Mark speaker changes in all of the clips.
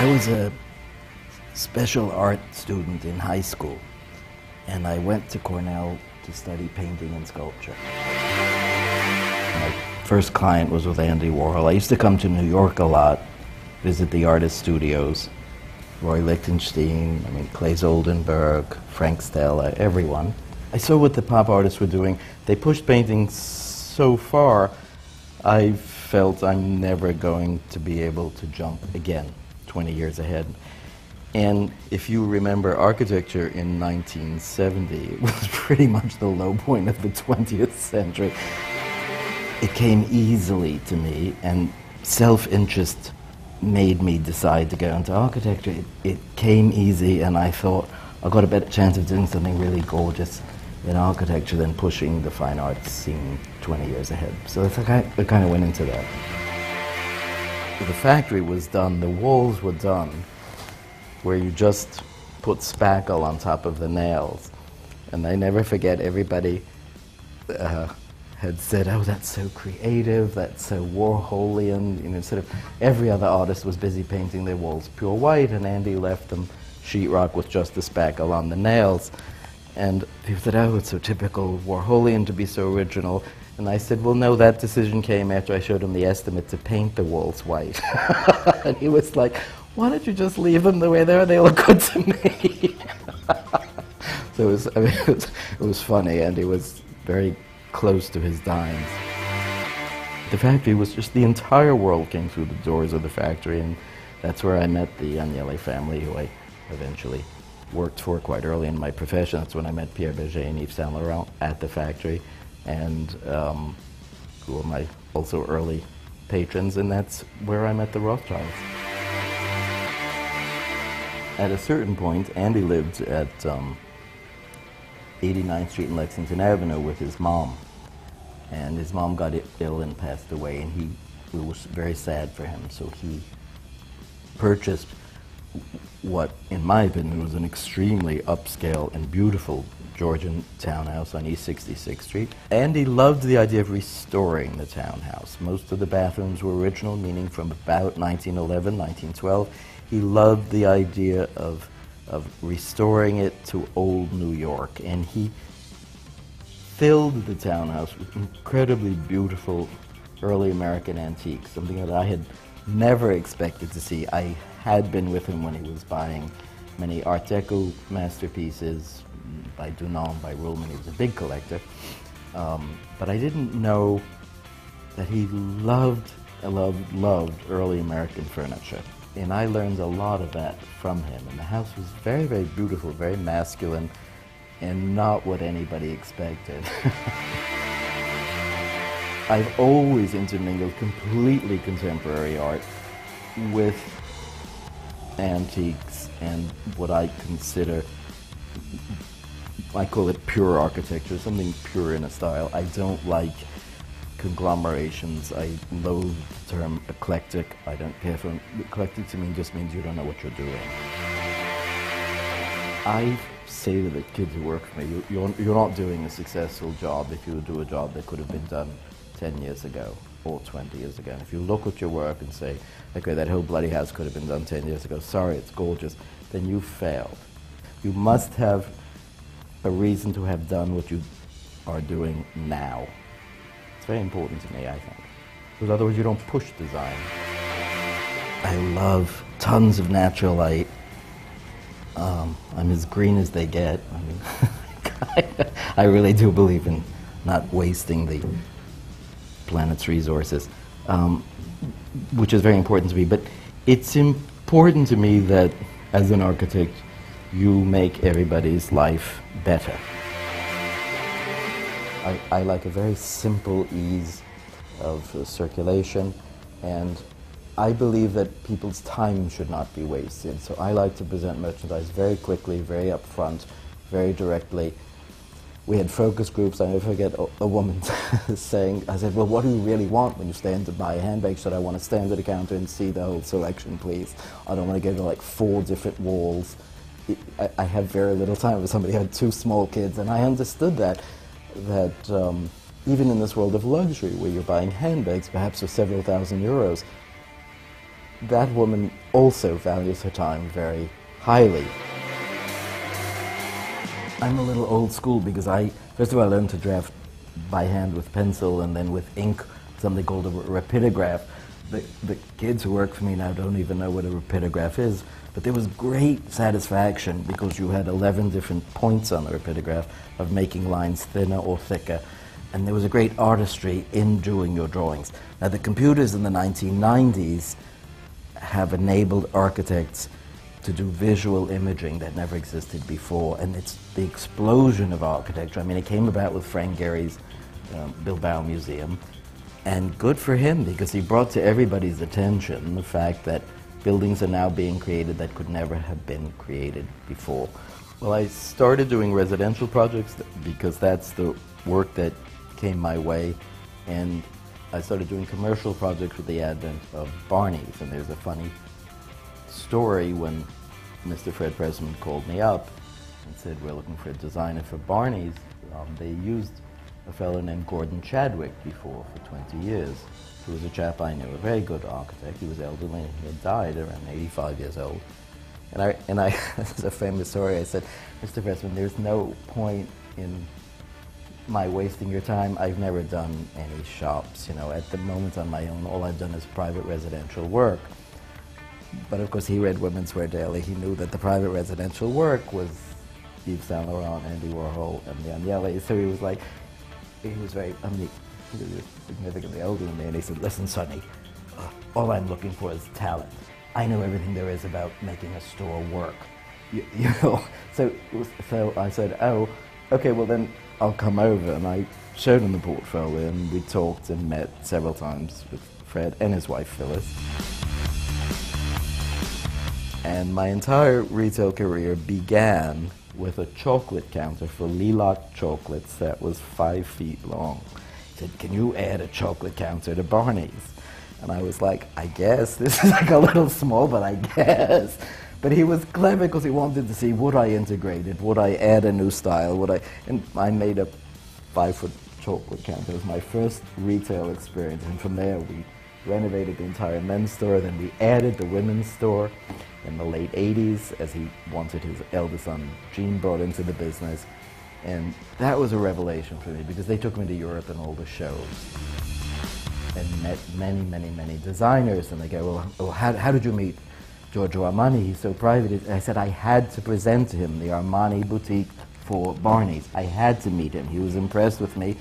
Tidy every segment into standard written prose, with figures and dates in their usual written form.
Speaker 1: I was a special art student in high school, and I went to Cornell to study painting and sculpture. My first client was with Andy Warhol. I used to come to New York a lot, visit the artist studios, Roy Lichtenstein, Claes Oldenburg, Frank Stella, everyone. I saw what the pop artists were doing. They pushed painting so far, I felt I'm never going to be able to jump again, 20 years ahead. And if you remember architecture in 1970, it was pretty much the low point of the 20th century. It came easily to me, and self-interest made me decide to go into architecture. It came easy, and I thought, I've got a better chance of doing something really gorgeous in architecture than pushing the fine arts scene 20 years ahead. So I kind of went into that. The factory was done, the walls were done, where you just put spackle on top of the nails. And I never forget, everybody had said, oh, that's so creative, that's so Warholian. Sort of every other artist was busy painting their walls pure white, and Andy left them sheetrock with just the spackle on the nails. And people said, oh, it's so typical Warholian to be so original. And I said, well, no, that decision came after I showed him the estimate to paint the walls white. And he was like, why don't you just leave them the way they are? They look good to me. So it was funny, and he was very close to his dimes. The factory was just, the entire world came through the doors of the factory, and that's where I met the Agnelli family, who I eventually worked for quite early in my profession. That's when I met Pierre Berger and Yves Saint Laurent at the factory, and who were my also early patrons, and that's where I met the Rothschilds. At a certain point, Andy lived at 89th Street and Lexington Avenue with his mom, and his mom got ill and passed away, and it was very sad for him, so he purchased what, in my opinion, was an extremely upscale and beautiful Georgian townhouse on East 66th Street. Andy loved the idea of restoring the townhouse. Most of the bathrooms were original, meaning from about 1911, 1912. He loved the idea of restoring it to old New York, and he filled the townhouse with incredibly beautiful early American antiques, something that I had never expected to see. I had been with him when he was buying many Art Deco masterpieces by Dunant, by Ruhlmann. He was a big collector, but I didn't know that he loved early American furniture. And I learned a lot of that from him. And the house was very, very beautiful, very masculine, and not what anybody expected. I've always intermingled completely contemporary art with antiques and what I consider, I call it pure architecture, something pure in a style. I don't like conglomerations. I loathe the term eclectic. I don't care for eclectic. To me just means you don't know what you're doing. I say to the kids who work for me, you're not doing a successful job if you do a job that could have been done 10 years ago or 20 years ago. And if you look at your work and say, okay, that whole bloody house could have been done 10 years ago, sorry, it's gorgeous, then you failed. You must have a reason to have done what you are doing now. It's very important to me, I think, because otherwise you don't push design. I love tons of natural light. I'm as green as they get. I really do believe in not wasting the planet's resources, which is very important to me. But it's important to me that, as an architect, you make everybody's life better. I like a very simple ease of circulation, and I believe that people's time should not be wasted. So I like to present merchandise very quickly, very upfront, very directly. We had focus groups. I never forget a woman saying, I said, well, what do you really want when you stand to buy a handbag? She said, I want to stand at the counter and see the whole selection, please. I don't want to go to like 4 different walls. I have very little time. If somebody had 2 small kids, and I understood that even in this world of luxury, where you're buying handbags, perhaps for several thousand euros, that woman also values her time very highly. I'm a little old school because first of all, I learned to draft by hand with pencil and then with ink, something called a rapidograph. The kids who work for me now don't even know what a rapidograph is, but there was great satisfaction because you had 11 different points on the rapidograph of making lines thinner or thicker, and there was a great artistry in doing your drawings. Now the computers in the 1990s have enabled architects to do visual imaging that never existed before, and it's the explosion of architecture. I mean, it came about with Frank Gehry's Bilbao Museum, and good for him because he brought to everybody's attention the fact that buildings are now being created that could never have been created before. Well, I started doing residential projects because that's the work that came my way, and I started doing commercial projects with the advent of Barney's. And there's a funny story when Mr. Fred Pressman called me up and said, we're looking for a designer for Barney's. They used a fellow named Gordon Chadwick before for 20 years, who was a chap I knew, a very good architect. He was elderly, he had died around 85 years old. And I this is a famous story, I said, Mr. Pressman, there's no point in my wasting your time. I've never done any shops, you know. At the moment on my own, all I've done is private residential work. But of course he read Women's Wear Daily. He knew that the private residential work was Yves Saint Laurent, Andy Warhol, and Daniele. So he was like, he was very, I mean, he was significantly older than me, and he said, listen, Sonny, all I'm looking for is talent. I know everything there is about making a store work. You know, so I said, oh, okay, well then I'll come over. And I showed him the portfolio, and we talked and met several times with Fred and his wife, Phyllis. And my entire retail career began with a chocolate counter for Lilac chocolates that was 5 feet long. He said, can you add a chocolate counter to Barney's? And I was like, I guess. This is like a little small, but I guess. But he was clever because he wanted to see, would I integrate it? Would I add a new style? And I made a 5-foot chocolate counter. It was my first retail experience. And from there, we renovated the entire men's store. Then we added the women's store in the late 80s as he wanted his eldest son, Gene, brought into the business. And that was a revelation for me because they took me to Europe and all the shows and met many, many, many designers. And they go, well, how did you meet Giorgio Armani? He's so private. And I said, I had to present to him the Armani boutique for Barney's. I had to meet him. He was impressed with me,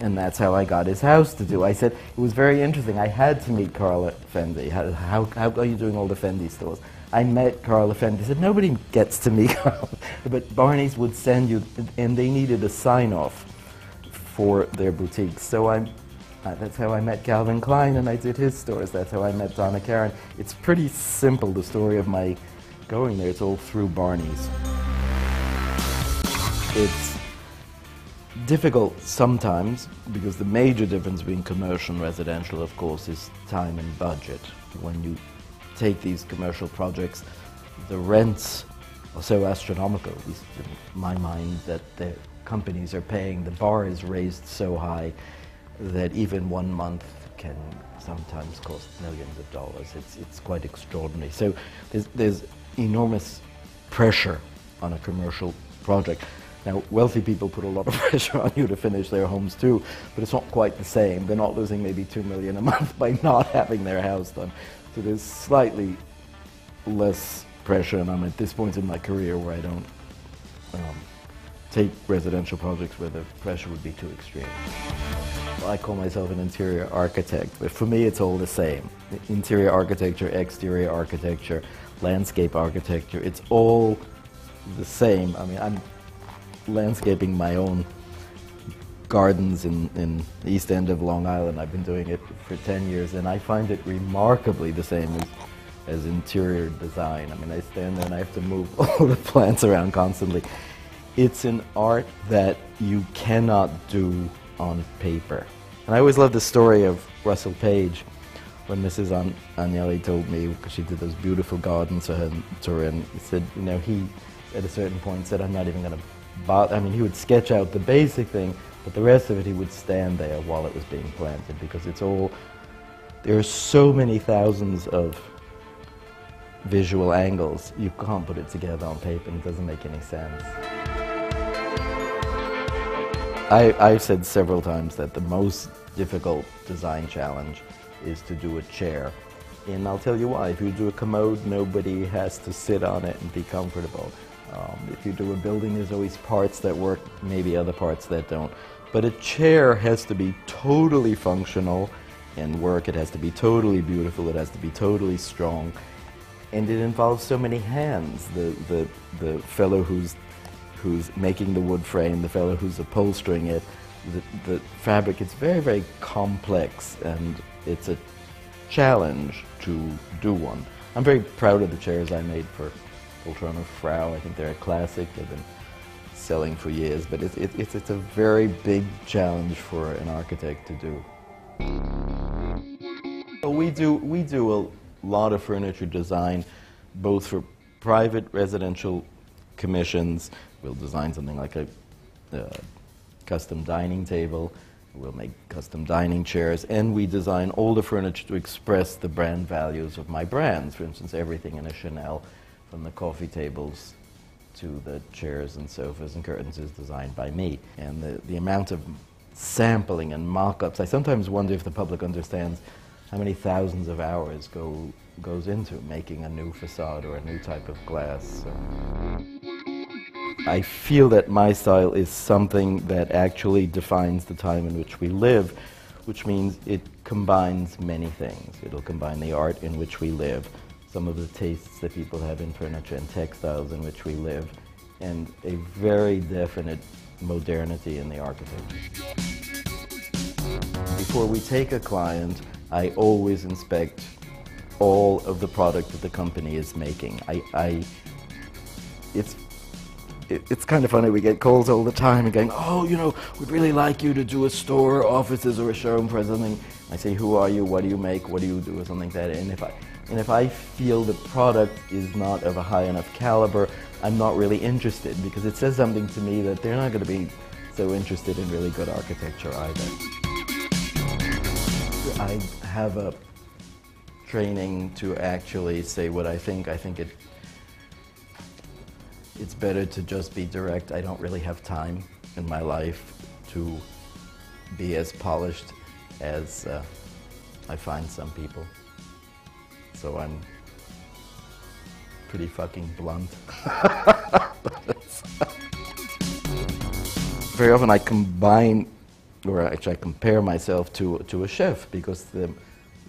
Speaker 1: and that's how I got his house to do. I said, it was very interesting. I had to meet Carla Fendi. How are you doing all the Fendi stores? I met Carla Fendi. He said, nobody gets to meet Carla, but Barney's would send you, and they needed a sign-off for their boutiques. So that's how I met Calvin Klein, and I did his stores. That's how I met Donna Karan. It's pretty simple, the story of my going there. It's all through Barney's. It's difficult sometimes because the major difference between commercial and residential, of course, is time and budget. When you take these commercial projects, the rents are so astronomical, at least in my mind, that the companies are paying. The bar is raised so high that even 1 month can sometimes cost millions of dollars. It's quite extraordinary. So there's enormous pressure on a commercial project. Now, wealthy people put a lot of pressure on you to finish their homes too, but it's not quite the same. They're not losing maybe $2 million a month by not having their house done. So there's slightly less pressure, and I'm at this point in my career where I don't take residential projects where the pressure would be too extreme. I call myself an interior architect, but for me it's all the same. Interior architecture, exterior architecture, landscape architecture, it's all the same. I mean, I'm landscaping my own gardens in the East End of Long Island. I've been doing it for 10 years, and I find it remarkably the same as interior design. I mean, I stand there and I have to move all the plants around constantly. It's an art that you cannot do on paper. And I always love the story of Russell Page when Mrs. Agnelli told me, because she did those beautiful gardens for her tour, and he said, you know, he at a certain point said, I'm not even going to bother. I mean, he would sketch out the basic thing, but the rest of it he would stand there while it was being planted, because it's all, there are so many thousands of visual angles. You can't put it together on paper, and it doesn't make any sense. I've said several times that the most difficult design challenge is to do a chair. And I'll tell you why. If you do a commode, nobody has to sit on it and be comfortable. If you do a building, there's always parts that work, maybe other parts that don't. But a chair has to be totally functional and work. It has to be totally beautiful. It has to be totally strong. And it involves so many hands. The fellow who's making the wood frame, the fellow who's upholstering it, the fabric. It's very, very complex, and it's a challenge to do one. I'm very proud of the chairs I made for Poltrona Frau. I think they're a classic. They've been selling for years, but it's a very big challenge for an architect to do. We do a lot of furniture design, both for private residential commissions. We'll design something like a custom dining table. We'll make custom dining chairs, and we design all the furniture to express the brand values of my brands. For instance, everything in a Chanel, from the coffee tables to the chairs and sofas and curtains, is designed by me. And the amount of sampling and mock-ups, I sometimes wonder if the public understands how many thousands of hours goes into making a new facade or a new type of glass. I feel that my style is something that actually defines the time in which we live, which means it combines many things. It'll combine the art in which we live, some of the tastes that people have in furniture and textiles in which we live, and a very definite modernity in the architecture. Before we take a client, I always inspect all of the product that the company is making. It's kind of funny, we get calls all the time and going, oh, you know, we'd really like you to do a store, offices, or a showroom for something. I say, who are you, what do you make, what do you do, or something like that. And if I feel the product is not of a high enough caliber, I'm not really interested, because it says something to me that they're not going to be so interested in really good architecture either. I have a training to actually say what I think. I think it's better to just be direct. I don't really have time in my life to be as polished as I find some people. So I'm pretty fucking blunt. Very often I combine, or actually I compare myself to a chef, because the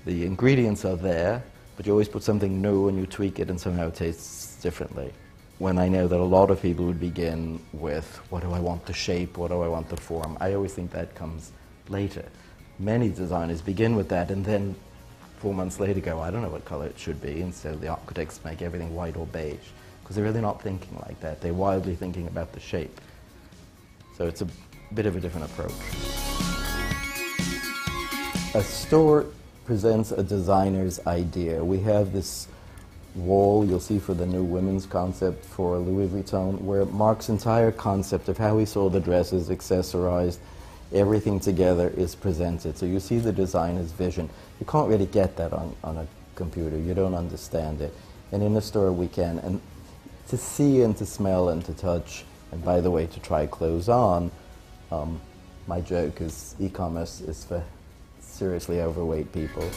Speaker 1: ingredients are there, but you always put something new and you tweak it and somehow it tastes differently. When I know that a lot of people would begin with, what do I want the shape, what do I want the form, I always think that comes later. Many designers begin with that and then 4 months later go, I don't know what color it should be, and so the architects make everything white or beige, because they're really not thinking like that. They're wildly thinking about the shape. So it's a bit of a different approach. A store presents a designer's idea. We have this wall, you'll see, for the new women's concept for Louis Vuitton, where Marc's entire concept of how he saw the dresses, accessorized, everything together is presented. So you see the designer's vision. You can't really get that on a computer. You don't understand it. And in a store we can. And to see and to smell and to touch, and by the way, to try clothes on, my joke is e-commerce is for seriously overweight people.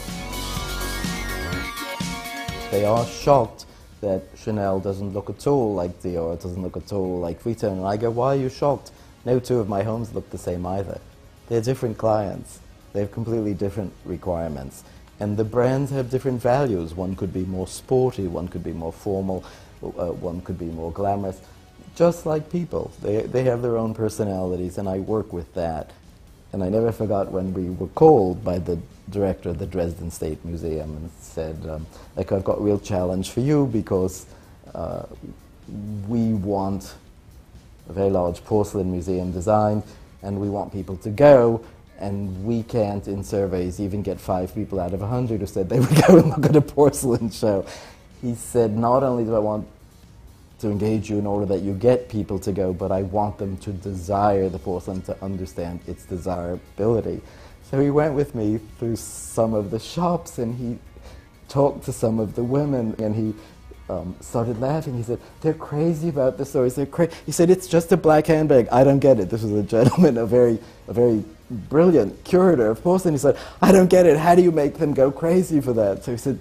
Speaker 1: They are shocked that Chanel doesn't look at all like Dior, it doesn't look at all like Vuitton. And I go, why are you shocked? No two of my homes look the same either. They're different clients. They have completely different requirements. And the brands have different values. One could be more sporty, one could be more formal, one could be more glamorous. Just like people. They have their own personalities, and I work with that. And I never forgot when we were called by the director of the Dresden State Museum and said, like, I've got a real challenge for you, because we want a very large porcelain museum designed, and we want people to go, and we can't, in surveys, even get 5 people out of 100 who said they would go and look at a porcelain show. He said, not only do I want to engage you in order that you get people to go, but I want them to desire the porcelain, to understand its desirability. So he went with me through some of the shops, and he talked to some of the women, and he started laughing. He said, "They're crazy about the stories. They're crazy." He said, "It's just a black handbag. I don't get it." This was a gentleman, a very brilliant curator of porcelain. He said, "I don't get it. How do you make them go crazy for that?" So he said,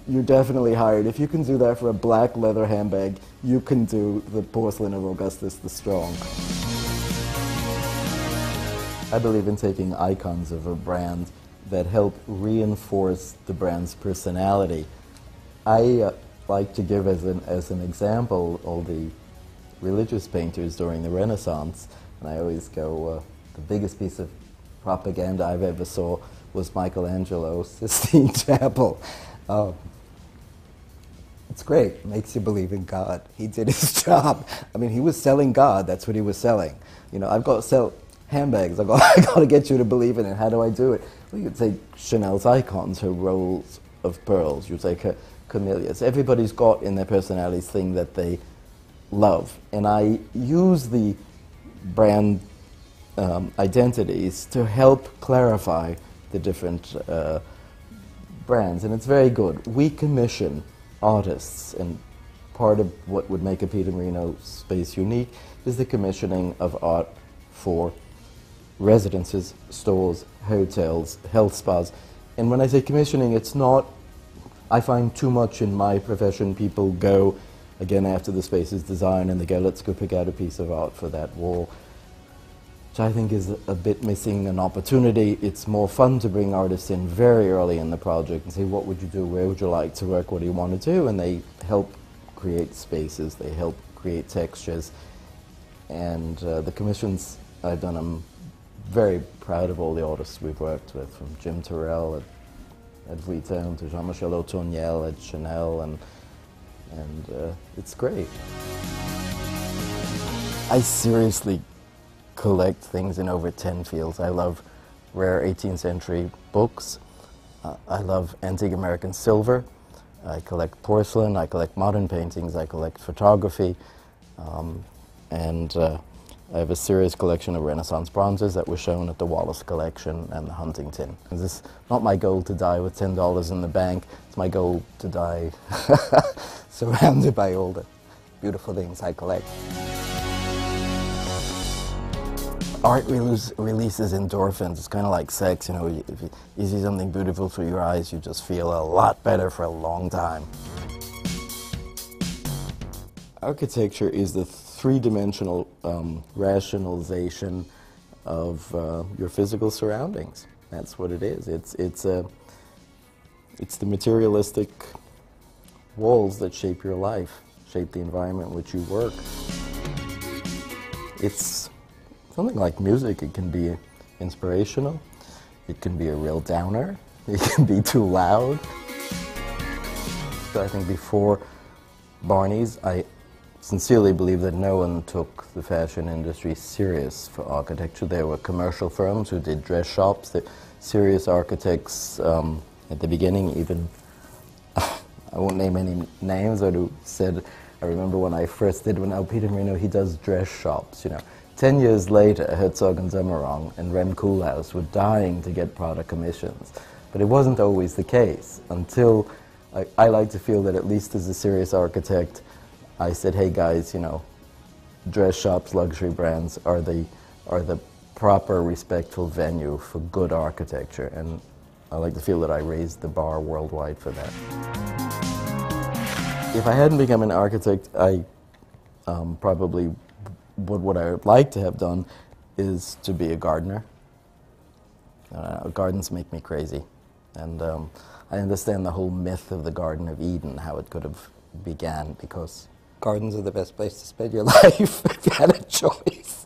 Speaker 1: "You're definitely hired. If you can do that for a black leather handbag, you can do the porcelain of Augustus the Strong." I believe in taking icons of a brand that help reinforce the brand's personality. I like to give as an example all the religious painters during the Renaissance, and I always go, the biggsistpiece of propaganda I've ever saw was Michelangelo's Sistine Chapel. It's great, it makes you believe in God. He did his job. I mean, he was selling God, that's what he was selling. You know, I've got to sell handbags, I got to get you to believe in it. How do I do it? Well, you take Chanel's icons, her rolls of pearls, you take her camellias. Everybody's got in their personalities thing that they love. And I use the brand identities to help clarify the different brands, and it's very good. We commission artists, and part of what would make a Peter Marino space unique is the commissioning of art for residences, stores, hotels, health spas. And when I say commissioning, it's not, I find too much in my profession, people go, again after the space is designed, and they go, let's go pick out a piece of art for that wall, which I think is a bit missing an opportunity. It's more fun to bring artists in very early in the project and say, what would you do, where would you like to work, what do you want to do? And they help create spaces, they help create textures. And the commissions I've done, I'm very proud of all the artists we've worked with, from Jim Terrell at Vuitton to Jean-Michel Otoniel at Chanel, and it's great. I seriously collect things in over 10 fields. I love rare 18th century books. I love antique American silver. I collect porcelain. I collect modern paintings. I collect photography. I have a serious collection of Renaissance bronzes that were shown at the Wallace Collection and the Huntington. It's not my goal to die with $10 in the bank. It's my goal to die surrounded by all the beautiful things I collect. Art releases endorphins. It's kind of like sex, you know. If you see something beautiful through your eyes, you just feel a lot better for a long time. Architecture is the three-dimensional rationalization of your physical surroundings. That's what it is. It's the materialistic walls that shape your life, shape the environment in which you work. It's something like music. It can be inspirational, it can be a real downer, it can be too loud. I think before Barney's, I sincerely believe that no one took the fashion industry serious for architecture. There were commercial firms who did dress shops, the serious architects at the beginning, even, I won't name any names, but who said, I remember when I first did one, Peter Marino, he does dress shops, you know. 10 years later, Herzog and Zemmerang and Rem Koolhaas were dying to get product commissions. But it wasn't always the case until I like to feel that, at least as a serious architect, I said, hey guys, you know, dress shops, luxury brands are the proper, respectful venue for good architecture, and I like to feel that I raised the bar worldwide for that. If I hadn't become an architect, I probably what I would like to have done is to be a gardener. Gardens make me crazy, and I understand the whole myth of the Garden of Eden, how it could have began, because gardens are the best place to spend your life if you had a choice.